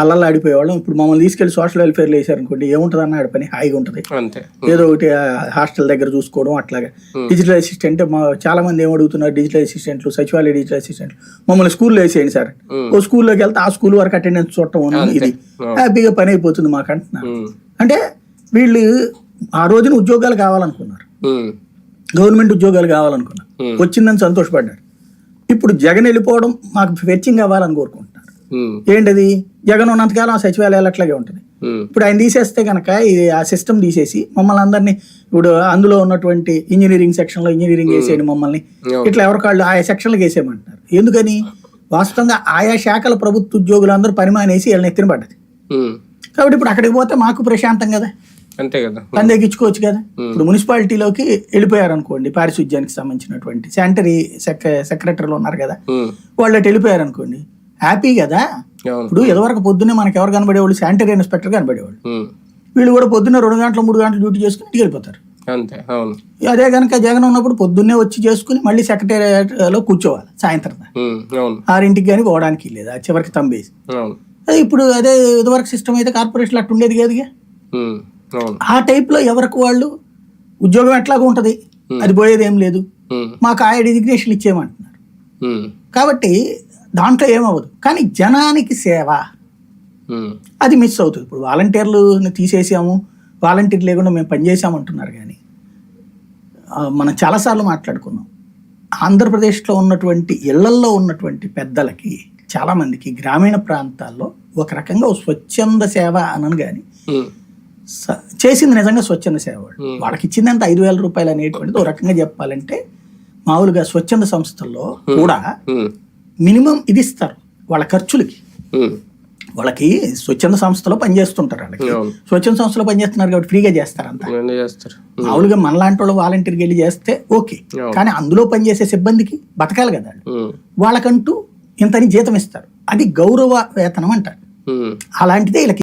అల్లల్లా ఆడిపోయేవాళ్ళం. ఇప్పుడు మమ్మల్ని తీసుకెళ్లి సోషల్ వెల్ఫేర్లో వేసారనుకోండి, ఏముంటది అన్న ఆడ పని, హాయిగా ఉంటుంది. ఏదో ఒకటి హాస్టల్ దగ్గర చూసుకోవడం అట్లాగా. డిజిటల్ అసిస్టెంట్ చాలా మంది ఏమడుగుతున్నారు, డిజిటల్ అసిస్టెంట్లు, సచివాలయ డిజిటల్ అసిస్టెంట్లు. మమ్మల్ని స్కూల్లో వేసేయండి సార్, ఓ స్కూల్లోకి వెళ్తే ఆ స్కూల్ వరకు అటెండెన్స్ చూడటం, ఇది హ్యాపీగా పని అయిపోతుంది మాకు అంటున్నారు. అంటే వీళ్ళు ఆ రోజున ఉద్యోగాలు కావాలనుకున్నారు, గవర్నమెంట్ ఉద్యోగాలు కావాలనుకున్నారు, వచ్చిందని సంతోషపడ్డారు. ఇప్పుడు జగన్ వెళ్ళిపోవడం మాకు ఫెచ్చింగ్ అవ్వాలని కోరుకుంటున్నారు. ఏంటది, జగన్ ఉన్నంతకాలం ఆ సచివాలయాలు అట్లాగే ఉంటుంది. ఇప్పుడు ఆయన తీసేస్తే కనుక ఇది ఆ సిస్టమ్ తీసేసి మమ్మల్ని అందరినీ, ఇప్పుడు అందులో ఉన్నటువంటి ఇంజనీరింగ్ సెక్షన్ లో ఇంజనీరింగ్ వేసేయండి మమ్మల్ని, ఇట్లా ఎవరికాళ్ళు ఆయా సెక్షన్లకు వేసేయమంటున్నారు. ఎందుకని, వాస్తవంగా ఆయా శాఖల ప్రభుత్వ ఉద్యోగులందరూ పని మానేసి వీళ్ళని ఎత్తిన పడ్డది. కాబట్టి ఇప్పుడు అక్కడికి పోతే మాకు ప్రశాంతం కదా, అంతే కదా, పని తగ్గించుకోవచ్చు కదా. ఇప్పుడు మున్సిపాలిటీలోకి వెళ్ళిపోయారు అనుకోండి, పారిశుద్ధ్యానికి సంబంధించినటువంటి శానిటరీ సెక్రటరీలు ఉన్నారు కదా, వాళ్ళు అటు వెళ్ళిపోయారు అనుకోండి, హ్యాపీ కదా. ఇప్పుడు ఎదవరకు పొద్దున్నే మనకి ఎవరు కనబడేవాళ్ళు, శానిటరీ ఇన్స్పెక్టర్ కనబడేవాళ్ళు. వీళ్ళు కూడా పొద్దున్న 2 గంటలు 3 గంటలు డ్యూటీ చేసుకుని ఇంటికి వెళ్ళిపోతారు. అదే కనుక జగన్ ఉన్నప్పుడు పొద్దున్నే వచ్చి చేసుకుని మళ్ళీ సెక్రటేరియట్లో కూర్చోవాలి సాయంత్రం 6ంటికి కానీ పోవడానికి లేదు, చివరికి తంబేసి. ఇప్పుడు అదే ఇదివరకు సిస్టమ్ అయితే కార్పొరేషన్ అట్లా ఉండేది కదిగా. ఆ టైప్ లో ఎవరికి వాళ్ళు ఉద్యోగం ఎట్లాగా ఉంటది, అది పోయేది ఏం లేదు, మాకు ఆయా డిజిగ్నేషన్ ఇచ్చేయమంటున్నారు. కాబట్టి దాంట్లో ఏమవ్వదు, కానీ జనానికి సేవ అది మిస్ అవుతుంది. ఇప్పుడు వాలంటీర్లు తీసేసాము, వాలంటీర్ లేకుండా మేము పనిచేసామంటున్నారు. కానీ మనం చాలాసార్లు మాట్లాడుకున్నాం, ఆంధ్రప్రదేశ్లో ఉన్నటువంటి ఇళ్లల్లో ఉన్నటువంటి పెద్దలకి చాలామందికి గ్రామీణ ప్రాంతాల్లో ఒక రకంగా స్వచ్ఛంద సేవ అనను కానీ చేసింది నిజంగా స్వచ్ఛంద సేవ. వాళ్ళకి ఇచ్చిందంత 5,000 రూపాయలు అనేటువంటిది ఒక రకంగా చెప్పాలంటే, మామూలుగా స్వచ్ఛంద సంస్థల్లో కూడా మినిమం ఇది ఇస్తారు వాళ్ళ ఖర్చులకి. వాళ్ళకి స్వచ్ఛంద సంస్థలో పనిచేస్తుంటారు, వాళ్ళకి స్వచ్ఛంద సంస్థలో పనిచేస్తున్నారు కాబట్టి ఫ్రీగా చేస్తారు అంతా. మామూలుగా మనలాంటి వాళ్ళు వాలంటీర్కి వెళ్ళి చేస్తే ఓకే, కానీ అందులో పనిచేసే సిబ్బందికి బతకాలి కదా, వాళ్ళకంటూ ఇంతని జీతం ఇస్తారు, అది గౌరవ వేతనం అంటారు. అలాంటిదే వీళ్ళకి